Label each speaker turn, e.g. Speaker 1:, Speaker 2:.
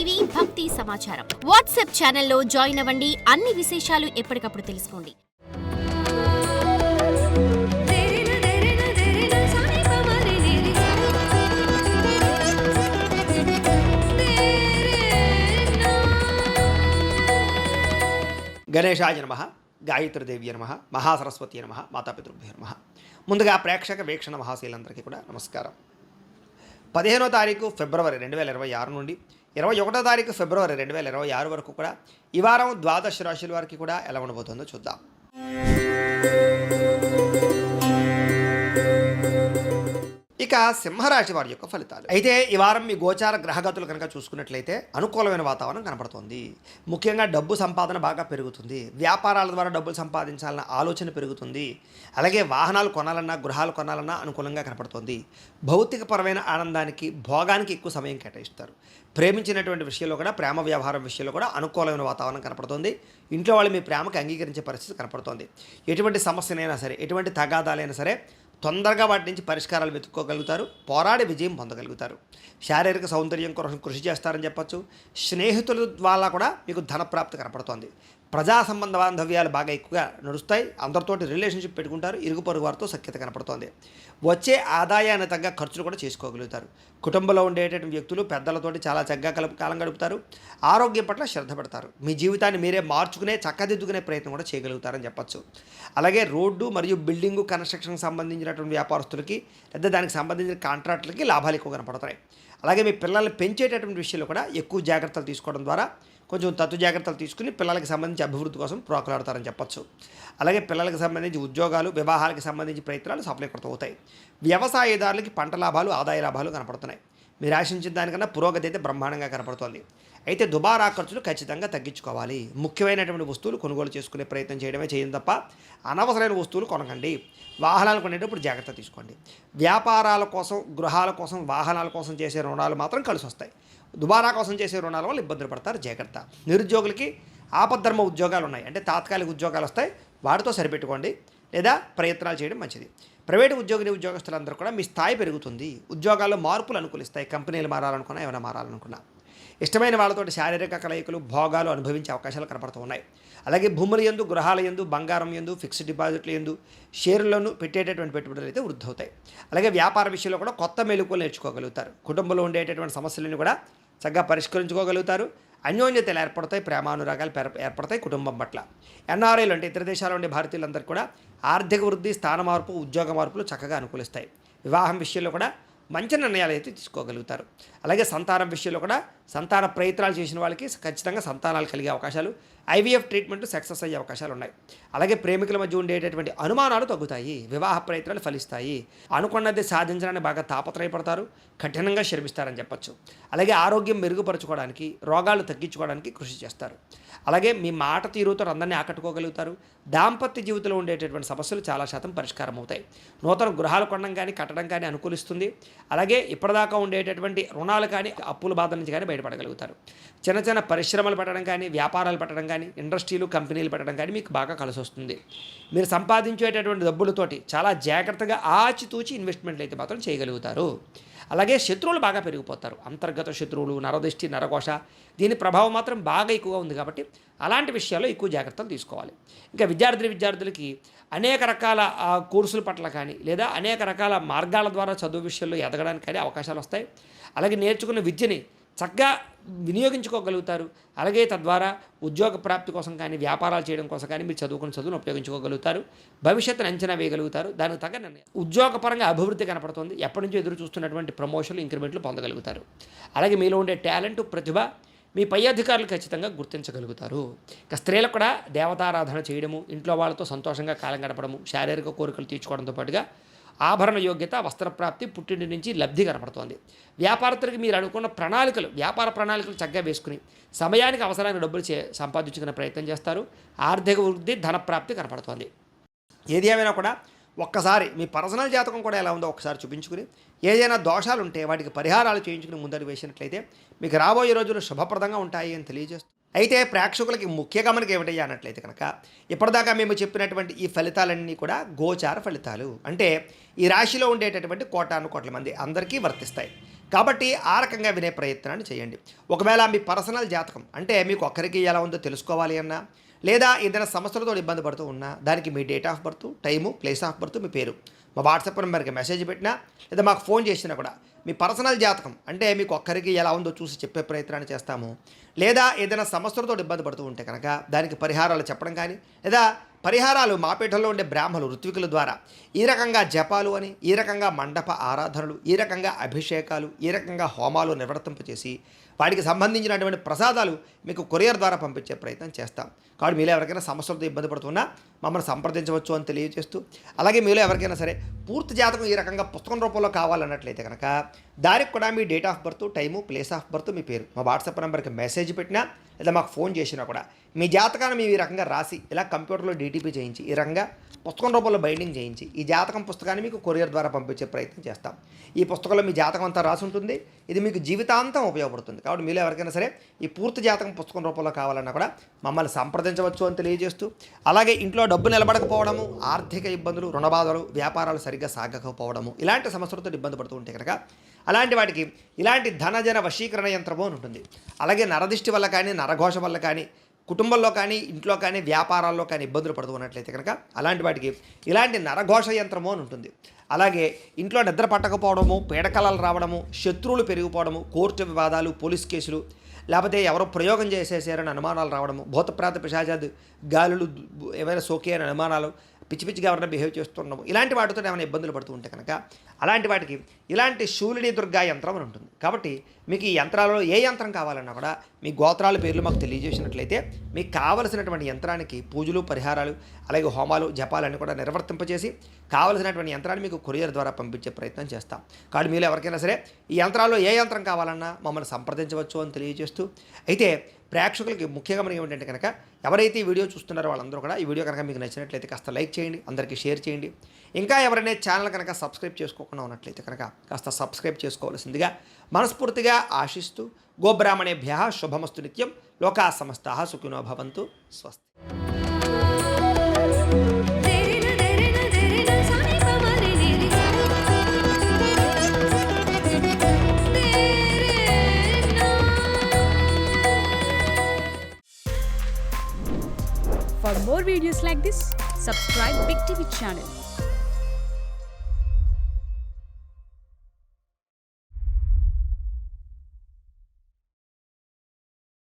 Speaker 1: TV భక్తి సమాచారం WhatsApp ఛానల్లో జాయిన్ అవ్వండి. అన్ని విశేషాలు ఎప్పటికప్పుడు తెలుసుకోండి.
Speaker 2: గణేశాయ నమః, గాయత్రీదేవి నమః, మహాసరస్వతి నమః, మాతాపితృభ్యో నమః. ముందుగా ప్రేక్షక వీక్షణ మహాశీలందరికీ కూడా నమస్కారం. 15వ తారీఖు ఫిబ్రవరి 2026 నుండి 21వ తారీఖు ఫిబ్రవరి 2026 వరకు కూడా ఈ వారం ద్వాదశ రాశుల వారికి కూడా ఎలా ఉండబోతుందో చూద్దాం. ఇక సింహరాశి వారి యొక్క ఫలితాలు అయితే ఈ వారం మీ గోచార గ్రహగతులు కనుక చూసుకున్నట్లయితే అనుకూలమైన వాతావరణం కనపడుతుంది. ముఖ్యంగా డబ్బు సంపాదన బాగా పెరుగుతుంది. వ్యాపారాల ద్వారా డబ్బులు సంపాదించాలన్న ఆలోచన పెరుగుతుంది. అలాగే వాహనాలు కొనాలన్నా గృహాలు కొనాలన్నా అనుకూలంగా కనపడుతుంది. భౌతికపరమైన ఆనందానికి భోగానికి ఎక్కువ సమయం కేటాయిస్తారు. ప్రేమించినటువంటి విషయంలో కూడా ప్రేమ వ్యవహారం విషయంలో కూడా అనుకూలమైన వాతావరణం కనపడుతుంది. ఇంట్లో వాళ్ళు మీ ప్రేమకు అంగీకరించే పరిస్థితి కనపడుతుంది. ఎటువంటి సమస్యనైనా సరే, ఎటువంటి తగాదాలైనా సరే తొందరగా వాటి నుంచి పరిష్కారాలు వెతుక్కోగలుగుతారు. పోరాడి విజయం పొందగలుగుతారు. శారీరక సౌందర్యం కోసం కృషి చేస్తారని చెప్పచ్చు. స్నేహితుల ద్వారా కూడా మీకు ధనప్రాప్తి కనపడుతోంది. ప్రజా సంబంధ బాంధవ్యాలు బాగా ఎక్కువగా నడుస్తాయి. అందరితోటి రిలేషన్షిప్ పెట్టుకుంటారు. ఇరుగు పొరుగు వారితో సఖ్యత కనపడుతోంది. వచ్చే ఆదాయాన్ని తగ్గ ఖర్చులు కూడా చేసుకోగలుగుతారు. కుటుంబంలో ఉండేటటువంటి వ్యక్తులు పెద్దలతోటి చాలా చక్కగా కాలం గడుపుతారు. ఆరోగ్యం పట్ల శ్రద్ధ పెడతారు. మీ జీవితాన్ని మీరే మార్చుకునే చక్కదిద్దుకునే ప్రయత్నం కూడా చేయగలుగుతారని చెప్పచ్చు. అలాగే రోడ్డు మరియు బిల్డింగు కన్స్ట్రక్షన్కి సంబంధించినటువంటి వ్యాపారస్తులకి లేదా దానికి సంబంధించిన కాంట్రాక్టులకి లాభాలు ఎక్కువ కనపడతాయి. అలాగే మీ పిల్లల్ని పెంచేటటువంటి విషయంలో కూడా ఎక్కువ జాగ్రత్తలు తీసుకోవడం ద్వారా కొంచెం తత్తు జాగ్రత్తలు తీసుకుని పిల్లలకి సంబంధించి అభివృద్ధి కోసం ప్రోకలాడతారని చెప్పచ్చు. అలాగే పిల్లలకు సంబంధించి ఉద్యోగాలు, వివాహాలకు సంబంధించి ప్రయత్నాలు సఫలీకృతం అవుతాయి. వ్యవసాయదారులకి పంట లాభాలు, ఆదాయ లాభాలు కనపడుతున్నాయి. మీరు ఆశించిన దానికన్నా పురోగతి అయితే బ్రహ్మాండంగా కనపడుతోంది. అయితే దుబారా ఖర్చులు ఖచ్చితంగా తగ్గించుకోవాలి. ముఖ్యమైనటువంటి వస్తువులు కొనుగోలు చేసుకునే ప్రయత్నం చేయడమే చేయండి తప్ప అనవసరమైన వస్తువులు కొనకండి. వాహనాలు కొనేటప్పుడు జాగ్రత్త తీసుకోండి. వ్యాపారాల కోసం, గృహాల కోసం, వాహనాల కోసం చేసే రుణాలు మాత్రం కలిసి వస్తాయి. దుబారా కోసం చేసే రుణాల వల్ల ఇబ్బందులు పడతారు. జాగ్రత్త. నిరుద్యోగులకి ఆపద్ధర్మ ఉద్యోగాలు ఉన్నాయి, అంటే తాత్కాలిక ఉద్యోగాలు వస్తాయి. వాటితో సరిపెట్టుకోండి లేదా ప్రయత్నాలు చేయడం మంచిది. ప్రైవేటు ఉద్యోగస్తులందరూ కూడా మీ స్థాయి పెరుగుతుంది. ఉద్యోగాల్లో మార్పులు అనుకూలిస్తాయి. కంపెనీలు మారాలనుకున్నా, ఏమైనా మారాలనుకున్నా ఇష్టమైన వాళ్ళతోటి శారీరక కలయికలు, భోగాలు అనుభవించే అవకాశాలు కనపడుతూ ఉన్నాయి. అలాగే భూముల యందు, గృహాల యందు, బంగారం యందు, ఫిక్స్డ్ డిపాజిట్ల యందు, షేర్లను పెట్టేటటువంటి పెట్టుబడులు అయితే వృద్ధి అవుతాయి. అలాగే వ్యాపార విషయంలో కూడా కొత్త మెలకువలు నేర్చుకోగలుగుతారు. కుటుంబంలో ఉండేటటువంటి సమస్యలను కూడా చక్కగా పరిష్కరించుకోగలుగుతారు. అన్యోన్యతలు ఏర్పడతాయి. ప్రేమానురాగాలు ఏర్పడతాయి కుటుంబం పట్ల. ఎన్ఆర్ఐలు అంటే ఇతర దేశాల్లో ఉండే భారతీయులందరూ కూడా ఆర్థిక వృద్ధి, స్థాన మార్పు, ఉద్యోగ మార్పులు చక్కగా అనుకూలిస్తాయి. వివాహం విషయంలో కూడా మంచి నిర్ణయాలు అయితే తీసుకోగలుగుతారు. అలాగే సంతానం విషయంలో కూడా సంతాన ప్రయత్నాలు చేసిన వాళ్ళకి ఖచ్చితంగా సంతానాలు కలిగే అవకాశాలు, ఐవీఎఫ్ ట్రీట్మెంట్ సక్సెస్ అయ్యే అవకాశాలు ఉన్నాయి. అలాగే ప్రేమికుల మధ్య ఉండేటటువంటి అనుమానాలు తగ్గుతాయి. వివాహ ప్రయత్నాలు ఫలిస్తాయి. అనుకున్నది సాధించడానికి బాగా తాపత్రయపడతారు. కఠినంగా శ్రమిస్తారని చెప్పచ్చు. అలాగే ఆరోగ్యం మెరుగుపరచుకోవడానికి, రోగాలు తగ్గించుకోవడానికి కృషి చేస్తారు. అలాగే మీ మాట తీరుతో అందరినీ ఆకట్టుకోగలుగుతారు. దాంపత్య జీవితంలో ఉండేటటువంటి సమస్యలు చాలా శాతం పరిష్కారం అవుతాయి. నూతన గృహాలు కొనడం కానీ, కట్టడం కానీ అనుకూలిస్తుంది. అలాగే ఇప్పటిదాకా ఉండేటటువంటి రుణాలు కానీ, అప్పుల బాధ నుంచి కానీ బయటపడగలుగుతారు. చిన్న చిన్న పరిశ్రమలు పెట్టడం కానీ, వ్యాపారాలు పెట్టడం కానీ, ఇండస్ట్రీలు, కంపెనీలు పెట్టడం కానీ మీకు బాగా కలిసి వస్తుంది. మీరు సంపాదించేటటువంటి డబ్బులతోటి చాలా జాగ్రత్తగా ఆచితూచి ఇన్వెస్ట్మెంట్లు అయితే మాత్రం చేయగలుగుతారు. అలాగే శత్రువులు బాగా పెరిగిపోతారు. అంతర్గత శత్రువులు, నరదృష్టి, నరఘోష, దీని ప్రభావం మాత్రం బాగా ఎక్కువగా ఉంది కాబట్టి అలాంటి విషయాల్లో ఎక్కువ జాగ్రత్తలు తీసుకోవాలి. ఇంకా విద్యార్థులకి అనేక రకాల కోర్సుల పట్ల కానీ లేదా అనేక రకాల మార్గాల ద్వారా చదువు విషయంలో ఎదగడానికి కానీ అవకాశాలు వస్తాయి. అలాగే నేర్చుకున్న విద్యని చక్కగా వినియోగించుకోగలుగుతారు. అలాగే తద్వారా ఉద్యోగ ప్రాప్తి కోసం కానీ, వ్యాపారాలు చేయడం కోసం కానీ మీరు చదువుకున్న చదువును ఉపయోగించుకోగలుగుతారు. భవిష్యత్తును అంచనా వేయగలుగుతారు. దానికి తగ్గ నిర్ణయం. ఉద్యోగపరంగా అభివృద్ధి కనపడుతుంది. ఎప్పటి నుంచో ఎదురు చూస్తున్నటువంటి ప్రమోషన్లు, ఇంక్రిమెంట్లు పొందగలుగుతారు. అలాగే మీలో ఉండే టాలెంట్, ప్రతిభ మీ పై అధికారులు ఖచ్చితంగా గుర్తించగలుగుతారు. ఇక స్త్రీలకు కూడా దేవతారాధన చేయడము, ఇంట్లో వాళ్ళతో సంతోషంగా కాలం గడపడము, శారీరక కోరికలు తీర్చుకోవడంతో పాటుగా ఆభరణ యోగ్యత, వస్త్రప్రాప్తి, పుట్టింటి నుంచి లబ్ధి కనపడుతోంది. వ్యాపారస్తులకి మీరు అనుకున్న వ్యాపార ప్రణాళికలు చక్కగా వేసుకుని సమయానికి అవసరమైన డబ్బులు సంపాదించుకునే ప్రయత్నం చేస్తారు. ఆర్థిక వృద్ధి, ధనప్రాప్తి కనపడుతోంది. ఏది ఏమైనా కూడా ఒక్కసారి మీ పర్సనల్ జాతకం కూడా ఎలా ఉందో ఒకసారి చూపించుకుని ఏదైనా దోషాలు ఉంటే వాటికి పరిహారాలు చేయించుకుని ముందడుగు వేసినట్లయితే మీకు రాబోయే రోజులు శుభప్రదంగా ఉంటాయి అని తెలియజేస్తూ, అయితే ప్రేక్షకులకి ముఖ్య గమనిక ఏమిటయ్యా అన్నట్లయితే కనుక ఇప్పటిదాకా మేము చెప్పినటువంటి ఈ ఫలితాలన్నీ కూడా గోచార ఫలితాలు, అంటే ఈ రాశిలో ఉండేటటువంటి కోటాను కోట్ల మంది అందరికీ వర్తిస్తాయి. కాబట్టి ఆ రకంగా వినే ప్రయత్నాన్ని చేయండి. ఒకవేళ మీ పర్సనల్ జాతకం అంటే మీకు ఒక్కరికి ఎలా ఉందో తెలుసుకోవాలి అన్నా, లేదా ఏదైనా సమస్యలతో ఇబ్బంది పడుతూ ఉన్నా, దానికి మీ date of birth, time, place of birth, మీ పేరు మా వాట్సాప్ నెంబర్కి మెసేజ్ పెట్టినా, లేదా మాకు ఫోన్ చేసినా కూడా మీ పర్సనల్ జాతకం అంటే మీకు ఒక్కరికి ఎలా ఉందో చూసి చెప్పే ప్రయత్నాన్ని చేస్తాము. లేదా ఏదైనా సమస్యలతో ఇబ్బంది పడుతూ ఉంటే కనుక దానికి పరిహారాలు చెప్పడం కానీ, లేదా పరిహారాలు మా పీఠంలో ఉండే బ్రాహ్మణులు ఋత్వికుల ద్వారా ఈ రకంగా జపాలు అని, ఈ రకంగా మండప ఆరాధనలు, ఈ రకంగా అభిషేకాలు, ఈ రకంగా హోమాలు నిర్వర్తింపచేసి వాటికి సంబంధించినటువంటి ప్రసాదాలు మీకు కొరియర్ ద్వారా పంపించే ప్రయత్నం చేస్తాం. కాబట్టి మీలో ఎవరికైనా సమస్యలతో ఇబ్బంది పడుతున్నా మమ్మల్ని సంప్రదించవచ్చు అని తెలియజేస్తూ, అలాగే మీలో ఎవరికైనా సరే పూర్తి జాతకం ఈ రకంగా పుస్తకం రూపంలో కావాలన్నట్లయితే కనుక దానికి కూడా మీ date of birth, time, place of birth, మీ పేరు మా వాట్సాప్ నెంబర్కి మెసేజ్ పెట్టినా, లేదా మాకు ఫోన్ చేసినా కూడా మీ జాతకాన్ని మేము ఈ రకంగా రాసి ఇలా కంప్యూటర్లో డీటీపీ చేయించి ఈ రకంగా పుస్తకం రూపంలో బైండింగ్ చేయించి ఈ జాతకం పుస్తకాన్ని మీకు కొరియర్ ద్వారా పంపించే ప్రయత్నం చేస్తాం. ఈ పుస్తకంలో మీ జాతకం అంతా రాసి ఉంటుంది. ఇది మీకు జీవితాంతం ఉపయోగపడుతుంది. కాబట్టి మీలో ఎవరికైనా సరే ఈ పూర్తి జాతకం పుస్తకం రూపంలో కావాలన్నా కూడా మమ్మల్ని సంప్రదించవచ్చు అని తెలియజేస్తూ, అలాగే ఇంట్లో డబ్బు నిలబడకపోవడము, ఆర్థిక ఇబ్బందులు, రుణబాధలు, వ్యాపారాలు సరిగ్గా సాగకపోవడము, ఇలాంటి సమస్యలతో ఇబ్బంది పడుతూ ఉంటే కనుక అలాంటి వాటికి ఇలాంటి ధనజన వశీకరణ యంత్రము అని ఉంటుంది. అలాగే నరదిష్టి వల్ల కానీ, నరఘోష వల్ల కానీ, కుటుంబంలో కానీ, ఇంట్లో కానీ, వ్యాపారాల్లో కానీ ఇబ్బందులు పడుతూ ఉన్నట్లయితే కనుక అలాంటి వాటికి ఇలాంటి నరఘోష యంత్రము అని ఉంటుంది. అలాగే ఇంట్లో నిద్ర పట్టకపోవడము, పీడకలలు రావడము, శత్రువులు పెరిగిపోవడము, కోర్టు వివాదాలు, పోలీస్ కేసులు, లేకపోతే ఎవరో ప్రయోగం చేసేసారని అనుమానాలు రావడము, భూతప్రాత పిశాచాలు, గాలులు ఏమైనా సోకే అని అనుమానాలు, పిచ్చి పిచ్చిగా ఎవరైనా బిహేవ్ చేస్తున్నాము, ఇలాంటి వాటితో ఏమైనా ఇబ్బందులు పడుతూ ఉంటే కనుక అలాంటి వాటికి ఇలాంటి శూలిని దుర్గా యంత్రం అని ఉంటుంది. కాబట్టి మీకు ఈ యంత్రాలలో ఏ యంత్రం కావాలన్నా కూడా మీ గోత్రాల పేర్లు మాకు తెలియజేసినట్లయితే మీకు కావలసినటువంటి యంత్రానికి పూజలు, పరిహారాలు, అలాగే హోమాలు, జపాలన్నీ కూడా నిర్వర్తింపచేసి కావలసినటువంటి యంత్రాన్ని మీకు కొరియర్ ద్వారా పంపించే ప్రయత్నం చేస్తాం. కాబట్టి మీరు ఎవరికైనా సరే ఈ యంత్రాల్లో ఏ యంత్రం కావాలన్నా మమ్మల్ని సంప్రదించవచ్చు అని తెలియజేస్తూ, అయితే ప్రేక్షకులకి ముఖ్యంగా మనకి ఏమిటంటే కనుక ఎవరైతే ఈ వీడియో చూస్తున్నారో వాళ్ళందరూ కూడా ఈ వీడియో కనుక మీకు నచ్చినట్లయితే కాస్త లైక్ చేయండి, అందరికీ షేర్ చేయండి. ఇంకా ఎవరైనా ఛానల్ కనుక సబ్స్క్రైబ్ చేసుకోకుండా ఉన్నట్లయితే కనుక కాస్త సబ్స్క్రైబ్ చేసుకోవాల్సిందిగా మనస్ఫూర్తిగా ఆశిస్తూ, గోబ్రాహ్మణేభ్యః శుభమస్తు నిత్యం, లోకా సమస్తాః సుఖినో భవంతు, స్వస్తి.
Speaker 3: For more videos like this, subscribe Big TV channel.